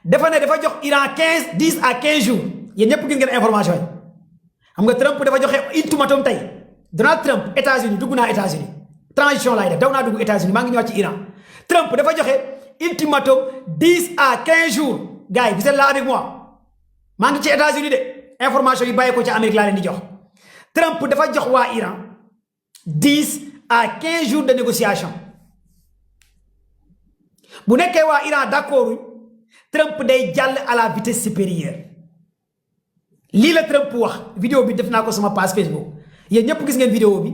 dafa ne dafa jox Iran 10 à 15 jours yéen ñëpp gis ngeen information yi xam nga Trump dafa joxe ultimatum tey Donald Trump États-Unis dugg naa États-Unis transition laay def daw naa dugg États-Unis maa ngi ñëwaat ci Iran Trump dafa joxe ultimatum 10 à 15 jours gars yi vous êtes là avec moi maa ngi ci États-Unis de information yi bàyyi ko ci Amérique laa leen di jox Trump dafa jox waa Iran 10 à 15 jours de négociation bu nekkee waa Iran d'accord Trump day jàll à la vitesse supérieure lii la Trump wax vidéo bi def naa ko sama page Facebook yéen ñëpp gis ngeen vidéo bi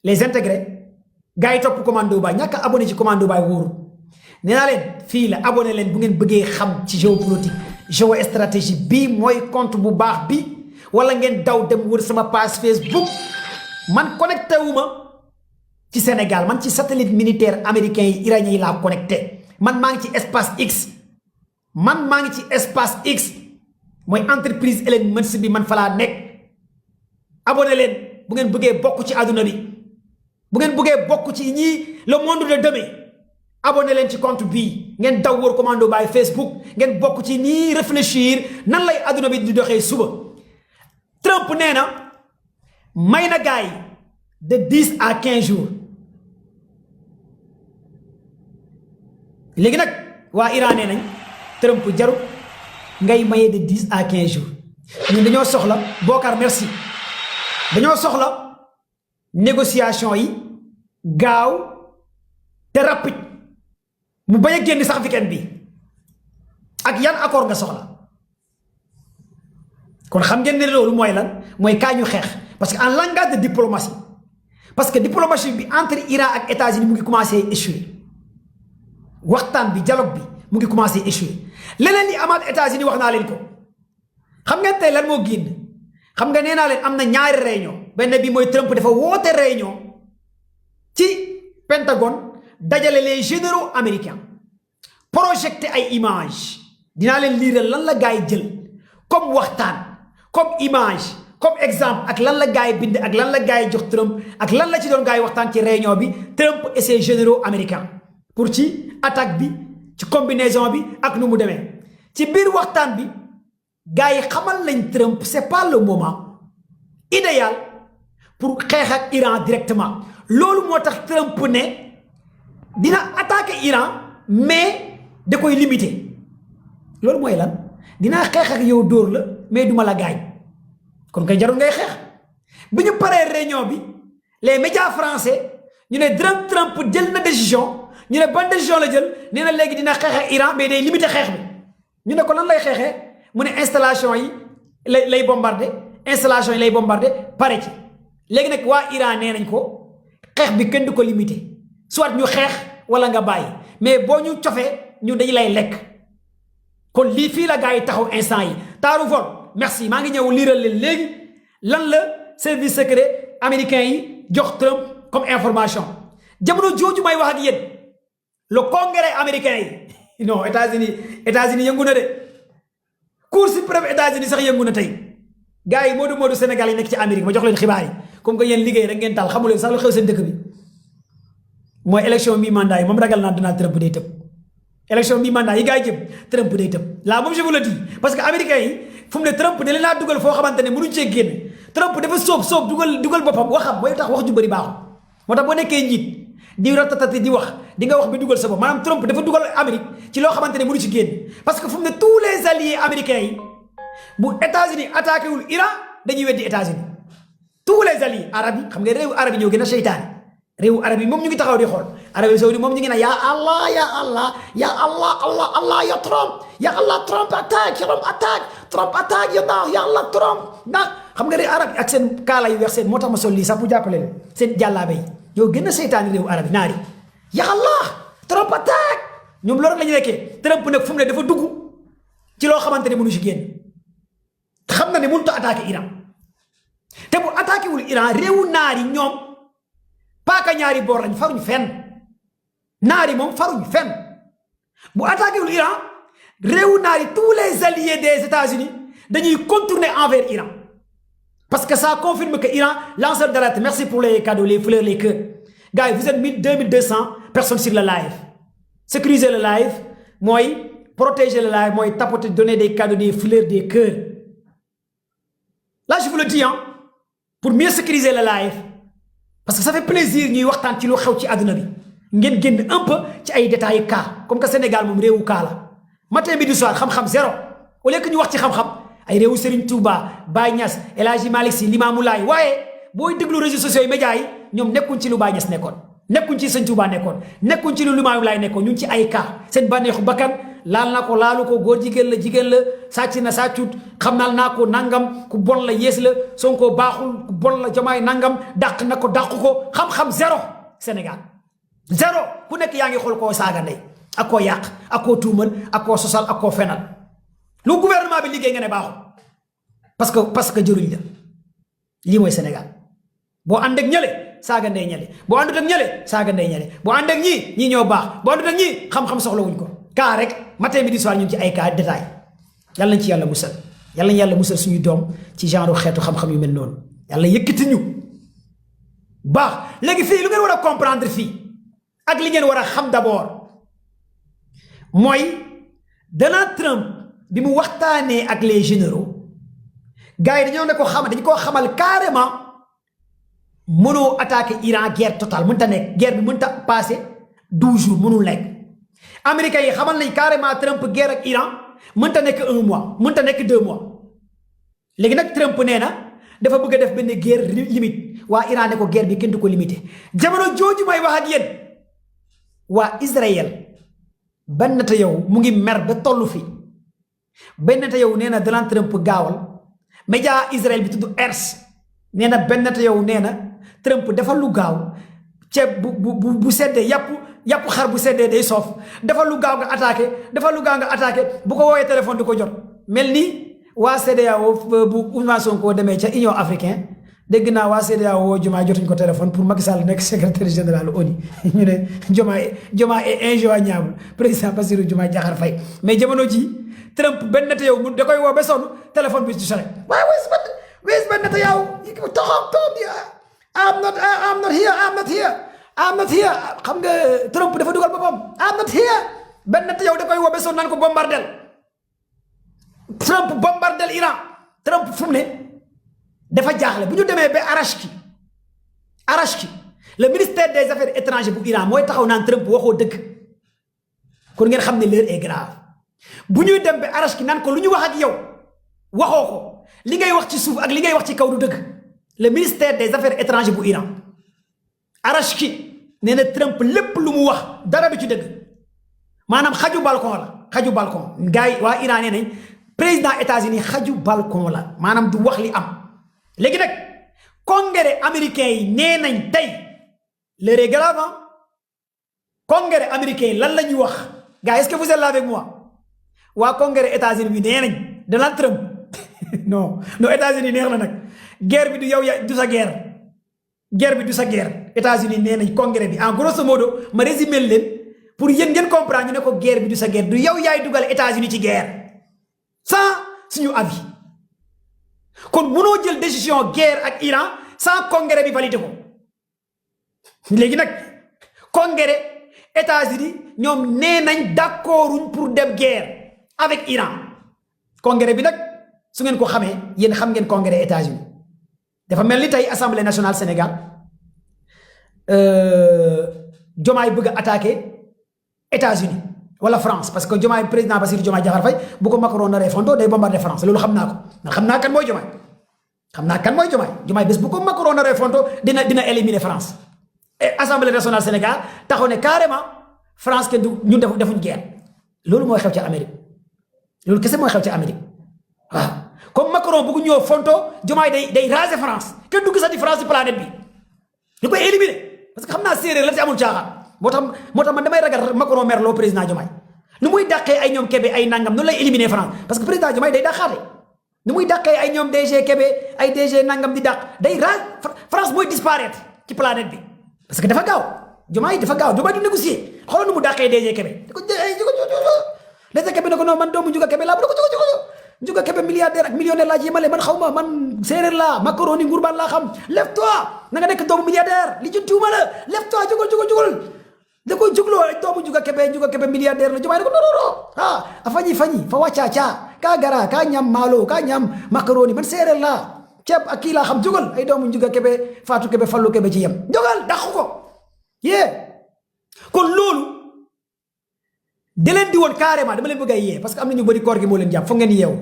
les intégrés gars yi topp commando baay ñàkk a abonné ci commando baay wóoru nee naa leen fii la abonné leen bu ngeen bëggee xam ci géopolitique géostratégie bii mooy compte bu baax bi wala ngeen daw dem wër sama page Facebook man connecté wu ma ci Sénégal man ci satellite militaire américain yi iranien yi laa connecté man maa ngi ci espace X man maa ngi ci espace X mooy entreprise Elon Musk bi man fa laa nekk abonné leen bu ngeen bëggee bokk ci àdduna bi bu ngeen bëggee bokk ci ñii le monde de demain abonné leen ci compte bii ngeen daw wër commando baay Facebook ngeen bokk ci ñii réfléchir nan lay àdduna bi di doxee suba Trump nee na may na gaay de 10 à 15 jours léegi nag waa Iran nee nañ Trump jaru ngay maye de 10 à 15 jours ñun dañoo soxla Bokar merci dañoo soxla négociation yi gaaw te rapide mu bañ a génn sax weekend bi ak yan accord nga soxla kon xam ngeen ne loolu mooy lan mooy kaa ñu xeex parce que en langage de diplomatie parce que diplomatie bi entre Iran ak États-Unis mu ngi commencé échouer waxtaan bi dialogue bi mu ngi commencé échouer leneen li amaat États-Unis wax naa leen ko xam ngeen tey lan moo génn xam nga nee naa leen am na ñaari réunion benn bi mooy Trump dafa woote réunion ci Pentagone dajale les généraux américains projeté ay images dinaa leen liiral lan la gars yi jël comme waxtaan comme image comme exemple ak lan la gars yi bind ak lan la gars yi jox Trump ak lan la ci doon gars yi waxtaan ci réunion bi Trump et ses généraux américains pour ci attaque bi ci combinaison bi ak nu mu demee ci biir waxtaan bi gars yi xamal nañ Trump c'est pas le moment idéal pour xeex ak Iran directement loolu moo tax Trump ne dina attaquer Iran mais da koy limiter loolu mooy lan dinaa xeex ak yow dóor la mais duma la gaañ kon kay jarul ngay xeex bi ñu paree réunion bi les médias français ñu ne Trump jël na décision ñu ne ban décision la jël nee na léegi dina xeex ak Iran mais day limiter xeex bi ñu ne ko lan lay xeexee mu ne installation yi lay bombardé installation yi lay bombardé pare ci léegi nag waa Iran nee nañ ko xeex bi kenn du ko limiter soit ñu xeex wala nga bàyyi mais boo ñu cofee ñu dañ lay lekk kon lii fii la gars yi taxaw instant yi taaru vol merci maa ngi ñëw liiral leen léegi lan la service secret américain yi jox Trump comme information jamono jooju may wax ak yéen le congrès américain yi non États-Unis yëngu na de cour suprême États-Unis sax yëngu na tey gars yi moodu Sénégal yi nekk ci Amérique ma jox leen xibaar yi comme que yéen liggéey rek ngeen taal xamu leen sax lu xew seen dëkk bi mooy élection mi mandat yi moom ragal naa Donald Trump day tëb élection mi mandat yi gars yi jëm Trump day tëb là moom je vous le dis parce que américains yi fu mu ne Trump da leen laa dugal foo xamante ne mënuñ cee génn Trump dafa soob dugal boppam waxam mooy tax wax ju bëri baaxul moo tax boo nekkee njiit di ratatati di wax di nga wax bi dugal sa bopp maanaam Trump dafa dugal Amérique ci loo xamante ne mënu ci génn parce que fu mu ne tous les alliés américains yi bu États-Unis attaqué wul Iran dañuy weddi États-Unis tous les alliés arabes yi xam nga réewu arab yi ñoo gën a seytaane réewu arab yi moom ñu ngi taxaw di xool Arabie Saoudite moom ñu ngi ne ya Allah ya Allah ya Allah Allah Allah ya Trump ya Allah Trump attaque ya Allah ya Allah Trump ndax xam nga réew arab yi ak seen kaala yu weex seen moo tax ma sol lii sax bu jàppale leen seen jàllaabe yi ñoo gën a seytaane réewu arab yi naari ya Allah Trump attaque ñoom loolu la ñu nekkee Trump nag fu mu ne dafa dugg ci loo xamante ne mënu si génn xam na ne mënut a attaqué Iran te bu attaqué wul Iran réewu naar yi ñoom paaka ñaari boor lañ faruñ fenn naar yi moom faruñ fenn bu attaqué wul Iran réewu naar yi tous les alliés des États-Unis dañuy contourner envers Iran parce que ça confirme que Iran lanceur d'alerte merci pour les cadeaux les fleurs les cœurs gars yi vous êtes 2200 personnes sur le live sécuriser le live mooy protéger le live mooy tapoter, donner des cadeaux, des fleurs, des cœurs. Là je vous le dis hein, pour mieux sécuriser le live parce que ça fait plaisir ñuy waxtaan ci lu xew ci àdduna bi ngeen génn un peu ci ay détails cas comme que Sénégal moom réewu cas la matin midi soir xam-xam zéro au lieu que ñu wax ci xam-xam ay réewu Serigne Touba Baye Niass El Hadji Malick Sy Limamou Laye waaye booy déglu réseaux sociaux yi médias yi ñoom nekkuñ ci lu Baye Niass nekkoon nekkuñ ci Serigne Touba nekkoon nekkuñ ci lu Limamou Laye nekkoon ñu ngi ci ay cas seen bànneexu bakkan laal na ko laalu ko góor jigéen la sàcc na sàccut xam naa ko nangam ku bon la yées la Sonko baaxul ku bon la Diomaye nangam dàq na ko dàq ko xam-xam zéro Sénégal zéro ku nekk yaa ngi xool koo saaga ndey ak koo yàq ak koo tuumal ak koo sosal ak koo fenal lu gouvernement bi liggéey nga ne baaxul parce que jëruñ la lii mooy Sénégal boo ànd ak ñële saaga ndey ñële boo àndut ak ñële saaga ndey ñële boo ànd ak ñii ñoo baax boo àndut ak ñii xam-xam soxla wuñ ko kaa rek matin midi soir ñu ci ay cas détail yàlla nañ ci yàlla musal yàlla nañ yàlla musal suñuy doom ci genre xeetu xam-xam yu mel noonu yàlla yëkkati ñu baax léegi fii lu ngeen war a comprendre fii ak li ngeen war a xam d'abord mooy Donald Trump bi mu waxtaanee ak les généraux gars yi dañoo ne ko dañu koo xamal carrément mënoo attaquer Iran guerre totale mënta nekk guerre bi mënta passé 12 jours mënul nekk américains yi xamal nañ carrément Trump guerre ak Iran mënta nekk 1 mois mënta nekk 2 mois léegi nag Trump nee na dafa bëgg a def benn guerre limite waa Iran ne ko guerre bi kenn du ko limité jamono jooju may wax ak yéen waa Israël benn te yow mu ngi mer ba tollu fi benn te yow nee na Donald Trump gaawal média Israël bi tudd Ers nee na benn te yow nee na Trump dafa lu gaaw ceeb bu seddee yàpp xar bu seddee day soof dafa lu gaaw nga attaqué bu ko woowee téléphone du ko jot mel ni waa CEDEAO bu Ousmane Sonko demee ca Union africaine dégg naa waa CEDEAO Diomaye jotuñ ko téléphone pour Macky Sall nekk secrétaire général ONU ñu ne Diomaye est injoignable président Bassirou Diomaye Diakhar Faye mais jamono ji Trump benn Netanyahu da koy woo ba sonn téléphone bi ci sonné waaye where's Ben Netanyahu talk I'm not here xam nga Trump dafa dugal boppam I'm not here Ben Netanyahu da koy woo ba sonn naan ko bombardel Trump bombardel Iran Trump fu mu ne dafa jaaxle bu ñu demee ba Arachki le ministère des affaires étrangères bu Iran mooy taxaw naan Trump waxoo dëgg kon ngeen xam ne l'heure est grave bu ñuy dem ba Arachki naan ko lu ñu wax ak yow waxoo ko li ngay wax ci suuf ak li ngay wax ci kaw du dëgg le ministère des affaires étrangères bu Iran Arachki nee na Trump lépp lu mu wax dara du ci dëgg maanaam xaju balcon gars yi waa Iran nee nañ président États-Unis xaju balcon la maanaam du wax li am léegi nag congrès américain yi nee nañ tey l'heure est grave congrès américain yi lan la ñuy wax gars est-ce que vous êtes là avec moi waa congrès États-Unis bi nee nañ Donald Trump non États-Unis neex na nag guerre bi du yow du sa guerre bi du sa guerre États-Unis nee nañ congrès bi en grosso modo ma résumé leen pour yéen ngeen comprendre ñu ne ko guerre bi du sa guerre du yow yaay dugal États-Unis ci guerre sans suñu avis kon mënoo jël décision guerre ak Iran sans congrès bi validé ko léegi nag congrès États-Unis ñoom nee nañ d'accorduñ pour dem guerre avec Iran congrès bi nag su ngeen ko xamee yéen xam ngeen congrès États-Unis dafa mel ni tey assemblée nationale Sénégal Diomaye bëgg a attaquer États-Unis wala France parce que Diomaye président Bassirou Diomaye Diakhar Faye bu ko Macron naree fontoo day bombarder France loolu xam naa ko ndax xam naa kan mooy Diomaye bés bu ko Macron naree fontoo dina éliminer France et assemblée nationale Sénégal taxaw ne carrément France kenn du ñun defuñ guerre loolu mooy xew ci Amérique loolu kese mooy xew ci Amérique waaw comme Macron bëgg ñëw fontoo Diomaye day raser France kenn du gisati France ci planète bi ñu koy éliminer parce que xam naa séeréer la ci amul caaxaan moo tax man damay ragal Macron merloo président Diomaye nu muy dàqee ay ñoom Kébé ay nangam noonu lay éliminer France parce que président Diomaye day dàqaate nu muy dàqee ay ñoom DG Kébé ay DG nangam di dàq day France mooy disparaître ci planète bi parce que dafa gaaw Diomaye du négocier xoolal nu mu dàqee DG Kébé DG Kébé ne ko non man doomu Ndiouga Kébé laa bu ne ko Ndiouga Kébé milliardaire ak millionnaire laa ci yemale man xaw ma man séeréer laa Macron ni ngurbaan laa xam lève-toi na nga nekk doomu milliardaire li ci tuuma la lève-toi jógal da koy jugloo ay doomu juga kebe milliardaire la Diomaye ne ko non a fañi fa wàccaaca ka gara ka ñam maalo ka ñam macaroni man séeréer la ceeb ak kii laa xam jógal ay doomu juga kebe Fatou Kebe Fallou Kebe ci yem jógal dàq ko kon loolu da leen di woon carrément dama leen bëgg a yee parce que am na ñu bëri koor gi moo leen jàpp foog ngeen yeewu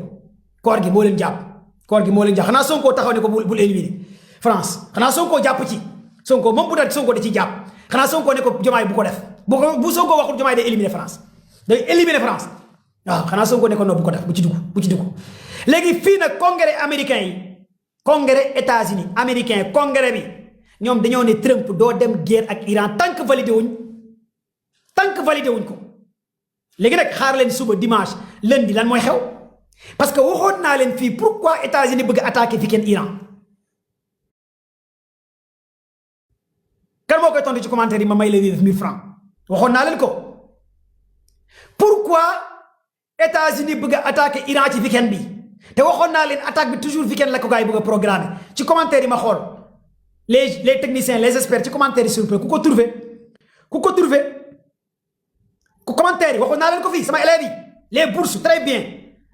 koor gi moo leen jàpp xanaa Sonko taxaw ne ko bul éliminer France xanaa Sonko jàpp ci Sonko moom bu dal Sonko da ci jàpp xanaa Sonko ne ko Diomaye bu ko def bu Sonko waxul Diomaye day éliminer France waaw xanaa Sonko ne ko non bu ko def bu ci dugg léegi fii nag congrès américain yi congrès États-Unis américain congrès bi ñoom dañoo ne Trump doo dem guerre ak Iran tant que validé wuñ ko léegi nag xaar leen suba dimanche lundi lan mooy xew parce que waxoon naa leen fii pourquoi États-Unis bëgg attaquer fi kenn Iran kan moo koy tontu ci commentaire yi ma may la 1000 francs waxoon naa leen ko pourquoi États-Unis bëgg attaquer Iran ci week-end bi te waxoon naa leen attaque bi toujours week-end la ko gars yi bëgg a programmer ci commentaire yi ma xool les techniciens les experts ci commentaire yi s'il vous plaît ku ko trouver ku commentaire yi waxoon naa leen ko fii sama élèves yi les bourses très bien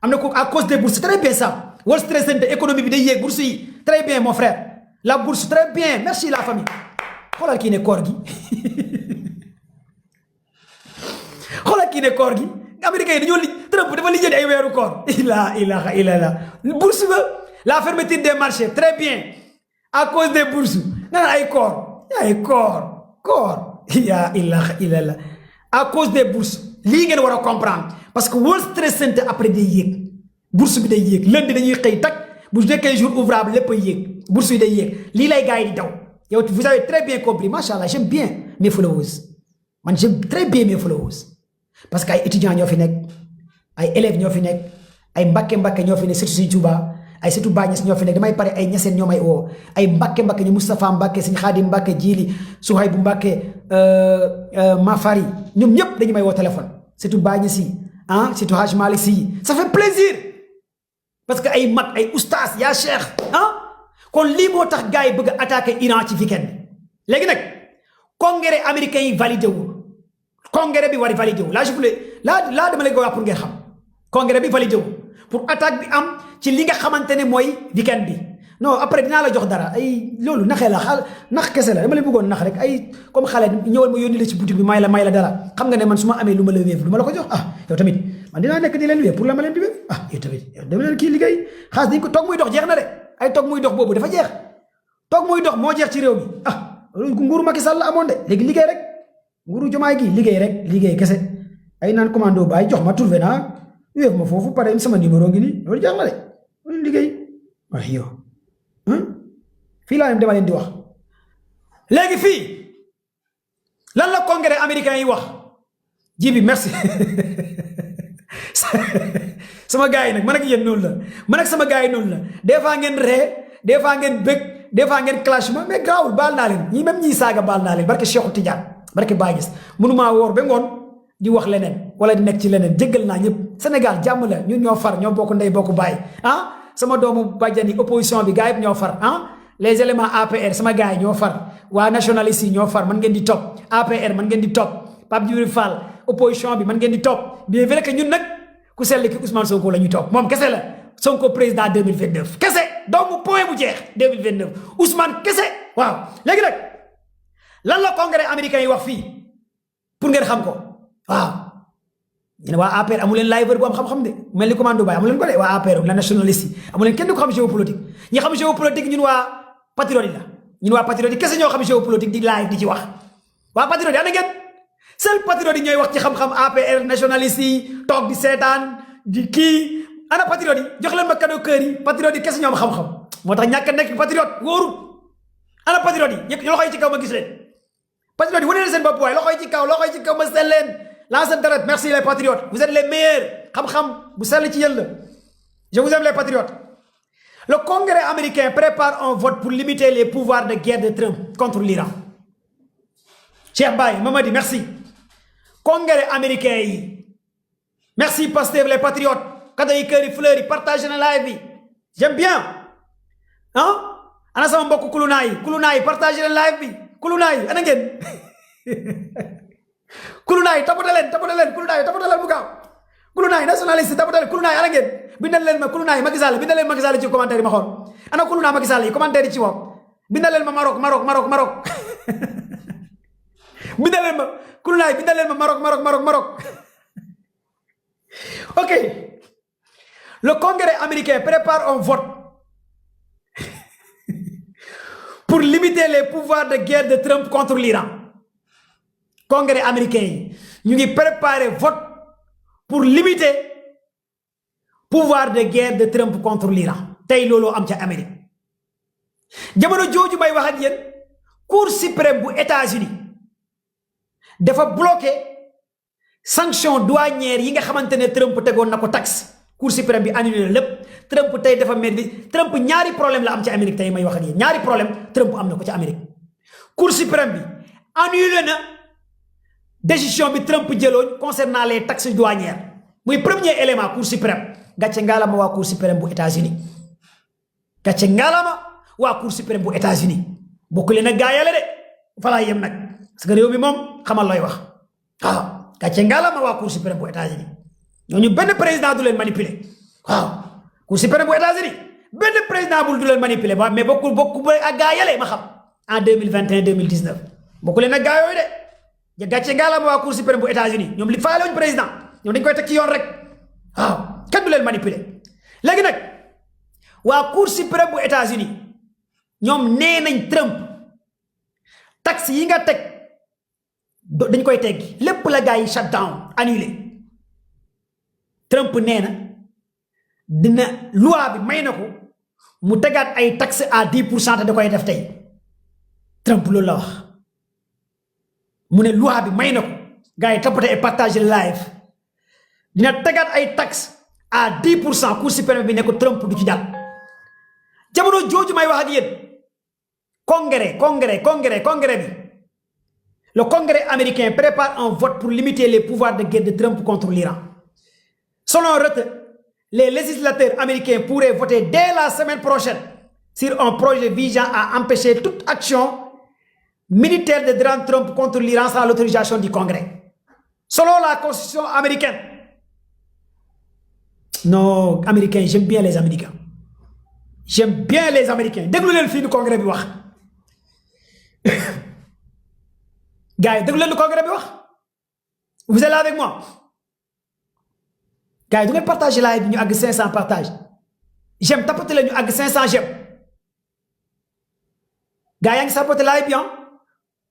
am na ko à cause des bourses très bien ça Wall Street Center économie bi day yéeg bourse yi très bien mon frère la bourse très bien merci la famille xoolal kii ne koor gi américains yi dañoo Trump dafa lijjanti ay weeru koor la ilaha illallah bourse ba la fermeture des marchés très bien à cause des bourses nga naan ay koor ya ilaha illallah à cause des bourses lii ngeen war a comprendre parce que Wall Street Center après day yéeg bourse bi day yéeg lundi dañuy xëy tak bu nekkee jour ouvrable lépp ay yéeg bourse yi day yéeg lii lay gars yi di daw yow vous avez très bien compris machallah j'aime bien mes followers man j'aime très bien mes followers parce que ay étudiants ñoo fi nekk ay élèves ñoo fi nekk ay mbakke ñoo fi nekk surtout Sëñ Tuuba ay surtout Baay Ñas ñoo fi nekk damay pare ay ñaseen ñoo may woo ay mbakke ñu Moustapha Mbakke Sëñ Xaadim Mbakke Jili Suhaybu Mbakke Mafari ñoom ñëpp dañu may woo téléphone surtout Baay Ñas yi surtout Haj Malik Si ça fait plaisir parce que ay mag ay oustaz yaa cheikh kon lii moo tax gars yi bëgg a attaquer Iran ci week-end léegi nag congrès américain yi validé wu congrès bi war validé wu laa dama lay wax pour ngeen xam congrès bi validé wu pour attaque bi am ci li nga xamante ne mooy week-end bi non après dinaa la jox dara ay loolu naxee la nax kese la dama lay bëggoon nax rek ay comme xale ñëwal ma yónni la ci boutique bi may la dara xam nga ne man su ma amee lu ma la wéef lu ma la ko jox yow tamit man dinaa nekk di leen wéef pour la ma leen di wéef yow tamit dama leen kii liggéey xaas dañ ko toog muy dox jeex na de ay toog muy dox boobu dafa jeex toog muy dox moo jeex ci réew mi nguuru Macky Sall la amoon de léegi liggéey rek nguuru Diomaye gi liggéey kese ay naan commando ba ay jox ma trouvé naa wéef ma foofu pare sama numéro ngi nii loolu jeex na de loolu liggéey waaye yow fii laa dama leen di wax léegi fii lan la congrès américain yi wax ji bi merci sama gars yi nag man ak yéen noonu la man ak sama gars yi noonu la des fois ngeen ree des fois ngeen bëgg des fois ngeen clash ma mais grawul baal naa leen ñi même ñiy saaga baal naa leen barke Cheikhu Tidiane barke Baye Niass mënumaa woor ba ngoon di wax leneen wala di nekk ci leneen jéggal naa ñëpp Sénégal jàmm la ñun ñoo far ñoo bokk ndey bokk baay sama doomu bàjjani opposition bi gars yëpp ñoo far les éléments APR sama gars yi ñoo far waa nationaliste yi ñoo far man ngeen di topp APR man ngeen di topp Pape Djibril Fall opposition bi man ngeen di topp bien vrai que ñun nag ku sell ki Ousmane Sonko la ñuy topp moom kese la Sonko président 2029 kese doomu point bu jeex 2029 Ousmane kese waaw léegi nag lan la congrès américain yi wax fii pour ngeen xam ko waaw ñu ne waa APR amu leen liveur bu am xam-xam de mel ni commando Baye amu leen ko de waa APR la nationaliste yi amu leen kenn du ko xam géopolitique ñi xam géopolitique ñun waa patriote yi la ñun waa patriote yi kese ñoo xam géopolitique di live di ci wax waa patriote yi ana ngeen seul patriote yi ñooy wax ci xam-xam APR nationaliste yi toog di seetaan di kii ana patriote yi jox leen ma cadeau cœur yi patriote yi kese ñoom xam-xam moo tax ñàkk a nekk patriote wóorul ana patriote yi ñëpp loxo yi ci kaw ma gis leen patriote yi wane leen seen bopp waaye loxo yi ci kaw ma seen leen lancez deret merci les patriotes vous êtes les meilleurs xam-xam bu sell ci yéen la je vous aime les patriotes le congrès américain prépare un vote pour limiter les pouvoirs de guerre de Trump contre l'Iran Cheikh Baye Mamadi merci congrès américain yi merci Pastef les patriotes cadeau yi kër yi fleurs yi partagé na live bi j'aime bien ana sama mbokk kulunaa yi partagé na live bi kulunaa yi ana ngeen Kulunaay tapote leen mu gaaw Kulunaay nationaliste tapote leen Kulunaay ala ngeen bindal leen ma Kulunaay Macky Sall bindal leen Macky Sall ci commentaire yi ma xool ana Kulunaay Macky Sall yi commentaire yi ci moom bindal leen ma Maroc bindal leen ma Kulunaay bindal leen ma Maroc ok le Congrès américain prépare un vote pour limiter les pouvoirs de guerre de Trump contre l'Iran. Congrès américain ñu ngi préparer vote pour limiter pouvoir de guerre de Trump contre l'Iran tey looloo am ca Amérique jamono jooju may wax ak yéen Cour suprême bu États-Unis dafa bloqué sanction douanière yi nga xamante ne Trump tegoon na ko taxe Cour suprême bi annulé lépp Trump tey dafa mel ni Trump ñaari problème la am ci Amérique tey may wax ak yéen ñaari problème Trump am na ko ci Amérique Cour suprême bi annulé na décision bi Trump jëloon concernant les taxes douanières muy premier élément Cour suprême gàcce ngaalama waa Cour suprême bu États-Unis gàcce ngaalama waa Cour suprême bu États-Unis bokk leen ak gaa yàlla de falaa yem nag parce que réew mi moom xamal looy wax waaw gàcce ngaalama waa Cour suprême bu États-Unis ñooñu benn président du leen manipuler waaw Cour suprême bu États-Unis benn président bul du leen manipuler ba mais bokku ak gaa yàlla ma xam en 2021 2019 bokku leen ak gaa yooyu de gàcce ngaalama waa Cour suprême bu États-Unis ñoom li faale wuñ président ñoom dañ koy teg ci yoon rek waaw kenn du leen manipuler léegi nag waa Cour suprême bu États-Unis ñoom nee nañ Trump taxe yi nga teg dañ koy teggi lépp la gars yi shut down annulé Trump nee na dina loi bi may na ko mu tegaat ay taxe à 10% te da koy def tey Trump loolu la wax mu ne loi bi may na ko gars yi tapoter et partager live dina tegaat ay taxe à 10% Cour suprême bi ne ko Trump du ci dal jamono jooju may wax ak yéen congrès bi le congrès américain prépare un vote pour limiter les pouvoirs de guerre de Trump contre l'Iran. Selon Reuters, les législateurs américains pourraient voter dès la semaine prochaine sur un projet visant à empêcher toute action militaire de Donald Trump contre l'Iran sans l'autorisation du Congrès. Selon la Constitution américaine, non, américains, j'aime bien les Américains. J'aime bien les Américains. Déglu leen fii du Congrès bi wax gars yi déglu leen du Congrès bi wax vous êtes là avec moi gars yi du ngeen partager live bi ñu àgg 500 partage j'aime tapoter la ñu àgg 500 j'aime gars yaa ngi sapoter live bi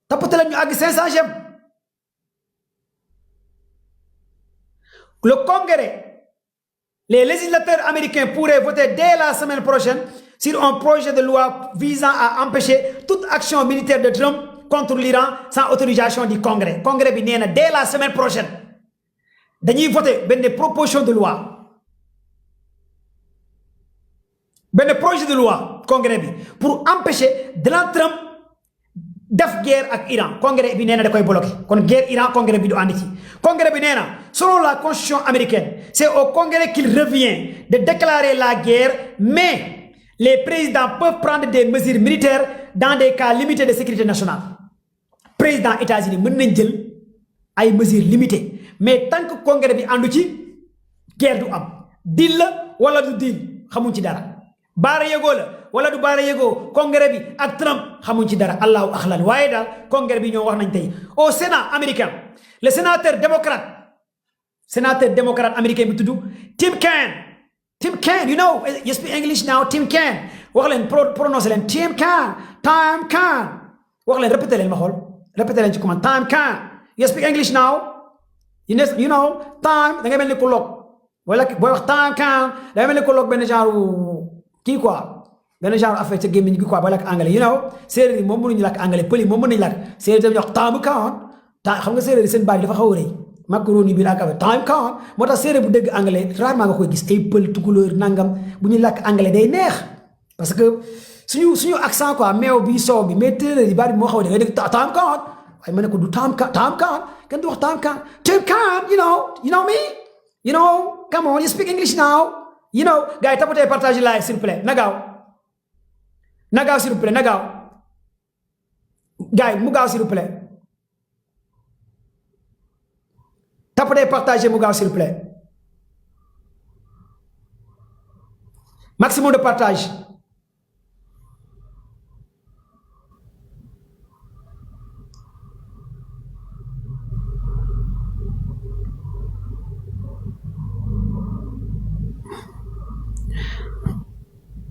tapoter la ñu àgg 500 j'aime le Congrès. Les législateurs américains pourraient voter dès la semaine prochaine sur un projet de loi visant à empêcher toute action militaire de Trump contre l'Iran sans autorisation du Congrès. Congrès bi nee na dès la semaine prochaine dañuy voter benn proposition de loi benn projet de loi Congrès bi pour empêcher Donald Trump def guerre ak Iran Congrès bi nee na da koy bloqué kon guerre Iran Congrès bi du ànd ci Congrès bi nee na selon la constitution américaine c'est au Congrès qu'il revient de déclarer la guerre mais les présidents peuvent prendre des mesures militaires dans des cas limités de sécurité nationale président États-Unis mën nañ jël ay mesures limitées mais tant que Congrès bi àndu ci guerre du am deal la wala du deal xamuñ ci dara baara yëgoo la wala du baara yëgoo Congrès bi ak Trump xamuñ ci dara allahu axlan waaye daal Congrès bi ñoo wax nañ tey au Sénat américain le sénateur démocrate américain bi tudd Tim Kaine you know you speak English now Tim Kaine wax leen prononcé leen Tim Kaine wax leen répété leen ma xool répété leen ci comment Tim Kaine you speak English now you know time da ngay mel ni ku log wala booy wax Tim Kaine da ngay mel ni ku log benn genre kii quoi benn genre affaire ca gémmiñ gi quoi ba lakk anglais you know séeréer yi moom mënuñu lakk anglais pël yi moom mën nañu lakk séeréer tamit wax Tim Kaine xam nga séeréer yi seen baat yi dafa xaw a rëy macaroni bi laa kawe Tim Kaine moo tax séeréer bu dégg anglais rarement nga koy gis ay pël tukulóor nangam bu ñuy lakk anglais day neex parce que suñu accent quoi meew bi soow bi mais téeréer yi baat bi moo xaw a dégg Tim Kaine waaye ma ne ko du Tim Kaine kenn du wax Tim Kaine you know me you know come on you speak English now you know gars yi tapotee partage live s'il vous plaît na gaaw s'il vous plaît na gaaw gars yi mu gaaw s'il vous plaît tapez partagez mu gaaw s'il vous plaît maximum de partage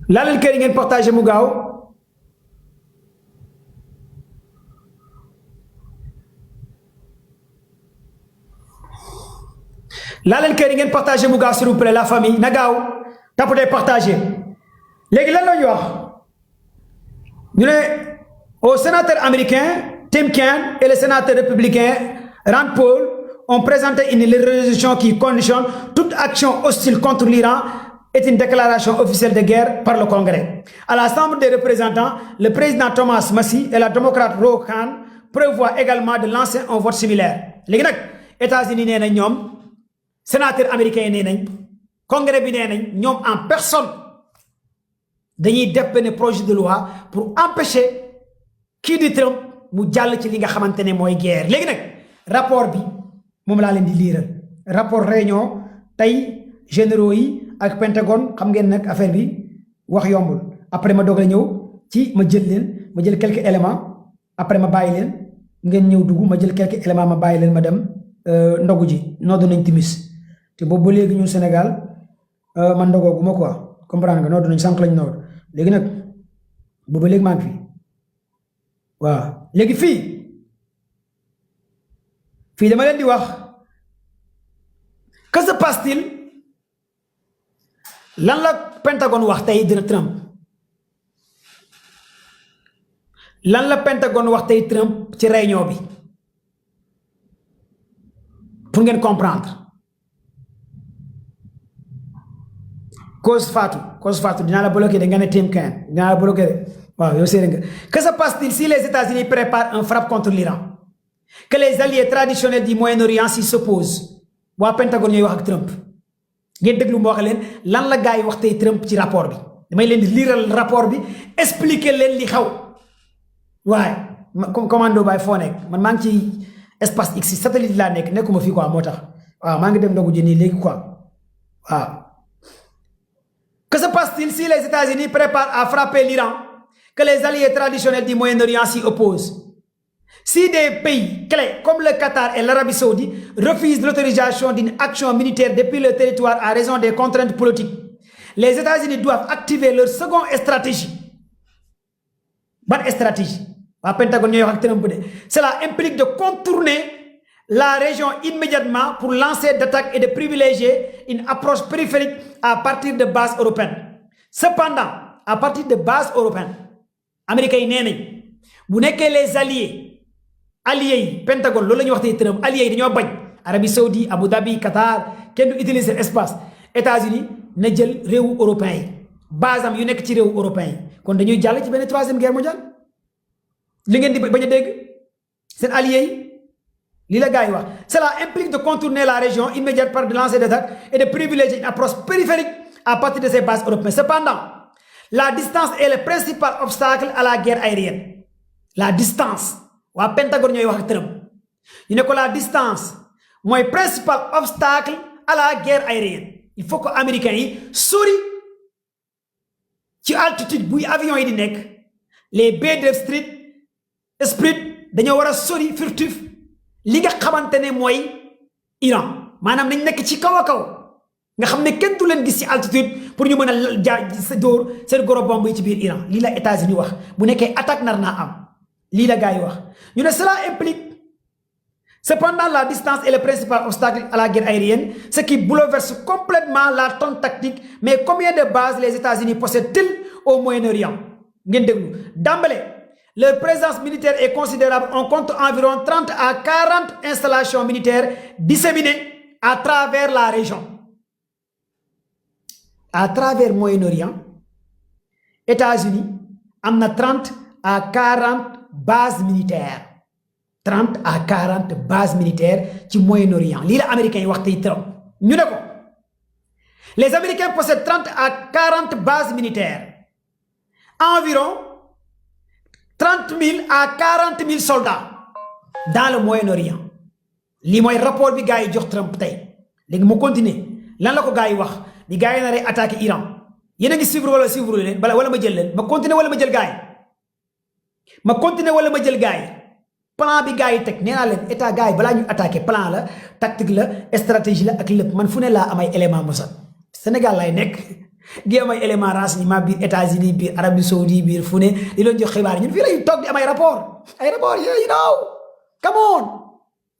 laalal kër yi ngeen partagé mu gaaw laalal kër yi ngeen partagé mu gaaw s'il vous plaît la famille na gaaw tapotee partagé léegi lan la ñu wax ñu ne au sénateur américain Tim Kaine et le sénateur républicain Rand Paul ont présenté une résolution qui conditionne toute action hostile contre l'Iran est une déclaration officielle de guerre par le Congrès. À la Chambre des représentants, le président Thomas Massie et la démocrate Ro Khanna prévoient également de lancer un vote similaire. Les États-Unis nee nañ ñoom sénateur américain nee nañ Congrès bi nee nañ ñoom en personne dañuy def benn projet de loi pour empêcher kii di Trump mu jàll ci li nga xamante ne mooy guerre. léegi nag rapport bi moom laa leen di liiral rapport réunion tey généraux yi ak Pentagone xam ngeen nag affaire bi wax yombul après ma doog a ñëw ci ma jël quelques éléments après ma bàyyi leen ngeen ñëw dugg ma jël quelques éléments ma bàyyi leen ma dem ndogu ji noddu nañ timis te boobu ba léegi ñun Sénégal man ndogoogu ma quoi comprendre nga noddu nañ sànq lañ nodd léegi nag boobu ba léegi maa ngi fi waaw léegi fii dama leen di wax que se passe-t-il lan la Pentagone wax tey dina Trump lan la Pentagone wax tey Trump ci réunion bi pour ngeen comprendre cause Fatou dinaa la bloqué de nga ne Tim Kaine dinaa la bloqué de waaw yow séeréer nga que se passe-t-il si les États-Unis préparent un frappe contre l'Iran que les alliés traditionnels du Moyen-Orient s'y s'opposent waa Pentagone ñooy wax ak Trump ngeen déglu ma wax leen lan la gars yi wax tey Trump ci rapport bi damay leen di liiral rapport bi expliquer leen li xaw waaye commando baay foo nekk man maa ngi ci espace X satellite laa nekk nekkuma fii quoi moo tax waaw maa ngi dem ndogu jëni léegi quoi waaw. Que se passe-t-il si les États-Unis préparent à frapper l'Iran que les alliés traditionnels du Moyen-Orient s'y opposent? Si des pays clés comme le Qatar et l'Arabie Saoudite refusent l'autorisation d'une action militaire depuis le territoire à raison des contraintes politiques, les États-Unis doivent activer leur seconde stratégie. Bonne stratégie. Cela implique de contourner la région immédiatement pour lancer d'attaques et de privilégier une approche périphérique à partir de bases européennes. Cependant, à partir de bases européennes, Américains yi bu nekkee les alliés yi Pentagone loolu la ñuy wax tey Trump alliés yi dañoo bañ Arabie Saoudite Abu Dhabi Qatar kenn du utiliser espace États-Unis na jël réewu européen yi base am yu nekk ci réewu européen yi kon dañuy jàll ci benn troisième guerre mondiale li ngeen di bañ a dégg seen alliés yi li la gars yi wax. Cela implique de contourner la région immédiate par de lancer des attaques et de privilégier une approche périphérique à partir de ces bases européennes. Cependant, la distance est le principal obstacle à la guerre aérienne. La distance waa Pentagone ñooy wax ak Trump ñu ne ko la distance mooy principal obstacle à la guerre aérienne. Il faut que américains yi sori ci altitude buy avion yi di nekk les B-2 Spirit dañoo war a sori furtif li nga xamante ne mooy Iran maanaam nañ nekk ci kaw a kaw nga xam ne kenn du leen gis ci altitude pour ñu mën a sa dóor seen goro bomb yi ci biir Iran lii la États-Unis wax bu nekkee attaque nar naa am lii la gars yi wax ñu ne cela implique cependant la distance est le principal obstacle à la guerre aérienne ce qui bouleverse complètement la tonne tactique. Mais combien de bases les États-Unis possèdent-ils au Moyen-Orient? ngeen déglu d'emblée leur présence militaire est considérable. On compte environ 30 à 40 installations militaires disséminées à travers la région. À travers le Moyen-Orient, États-Unis ont 30 à 40 bases militaires. 30 à 40 bases militaires au Moyen-Orient. C'est ce que les Américains disent. Les Américains possèdent 30 à 40 bases militaires. Environ 30 000 à 40 000 soldats dans le Moyen-Orient. lii mooy rapport bi gars yi jox Trump tey léegi mu continuer lan la ko gars yi wax ni gars yi na rey attaqué Iran yéen a ngi suivre wala suivre leen wala ma jël leen ma continuer wala ma jël gars yi ma continuer wala ma jël gars yi plan bi gars yi teg nee naa leen état gars yi balaa ñu attaqué plan la tactique la stratégie la ak lépp man fu ne laa am ay élément mosa Sénégal lay nekk gi am ay élément renseignement biir États-Unis biir Arabie Saoudite biir fu ne di leen jox xibaar ñun fii lañu toog di am ay rapport you know come on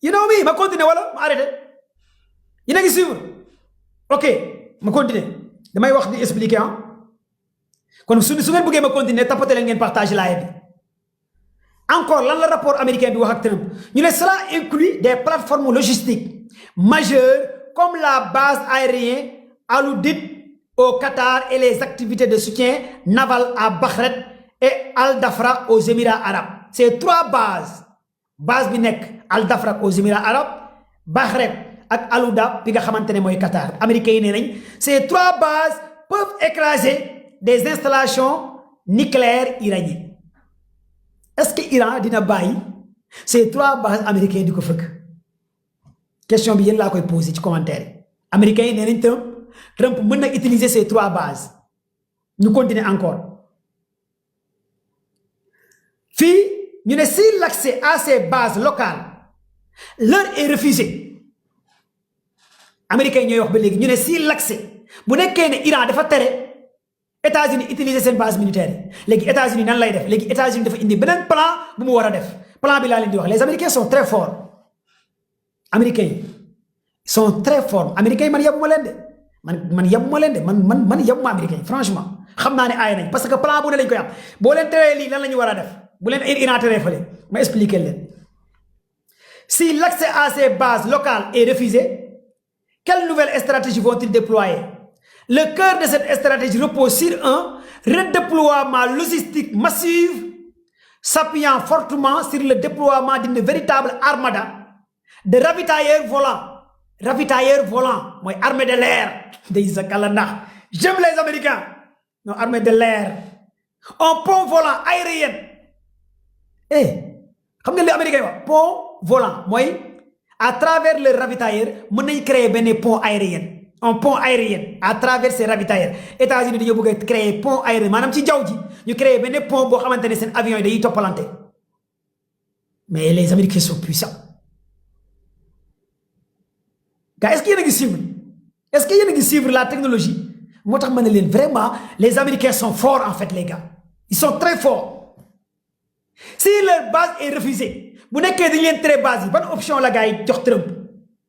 you know me ma continuer wala ma arrêté yéen a ngi suivre ok ma continuer damay wax di expliquer kon su ngeen bëggee ma continuer tapoter leen ngeen partage live bi encore lan la rapport américain bi wax ak Trump ñu ne cela inclut des plateformes logistiques majeures comme la base aérienne Al-Udeid au Qatar et les activités de soutien naval à Bahreïn et Al-Dhafra aux Émirats arabes ces trois bases base bi nekk Al-Dhafra aux Émirats arabes Bahreïn ak Al-Udeid bi nga xamante ne mooy Qatar américains yi nee nañ ces trois bases peuvent écraser des installations nucléaires iraniennes est-ce que Iran dina bàyyi ces trois bases américaines di ko fëkk question bi yéen laa koy poser ci commentaire yi américains yi nee nañ Trump mën na utiliser ces trois bases ñu continuer encore fii ñu ne si l'accès à ces bases locales leur est refusé américains yi ñooy wax ba léegi ñu ne si l'accès bu nekkee ne Iran dafa tere États-Unis utiliser seen base militaire yi léegi États-Unis nan lay def léegi États-Unis dafa indi beneen plan bu mu war a def plan bi laa leen di wax les Américains sont très forts américains yi sont très forts américains yi man yabuma leen de man yabuma leen de man yabuma américains yi franchement xam naa ne aay nañ parce que plan bu ne lañ koy am boo leen teree lii lan la ñu war a def bu leen Iran teree fële ma expliquer leen si l'accès à ces bases locales est refusé quelles nouvelles stratégies vont-ils déployer? Le cœur de cette stratégie repose sur un redéploiement logistique massif s'appuyant fortement sur le déploiement d'une véritable armada de ravitailleurs volants. Ravitailleurs volants, moi, armée de l'air. J'aime les Américains. Non, armée de l'air. Un pont volant aérien. Eh, comme les Américains, pont volant. Moi, à travers le ravitailleur, on peut créer un pont aérien. Un pont aérien à travers ces ravitailleurs. États-Unis dañu bëgg créer pont aérien manam ci jaww ji ñu créer benn pont boo xamante ne seen avion yi dañuy toppalante mais les Américains sont puissants gars est-ce que yéen a ngi suivre est-ce que yéen a ngi suivre la technologie moo tax ma ne leen vraiment les Américains sont forts en fait les gars ils sont très forts si leur base est refusée bu nekkee dañu leen tere base yi ban option la gars yi jox Trump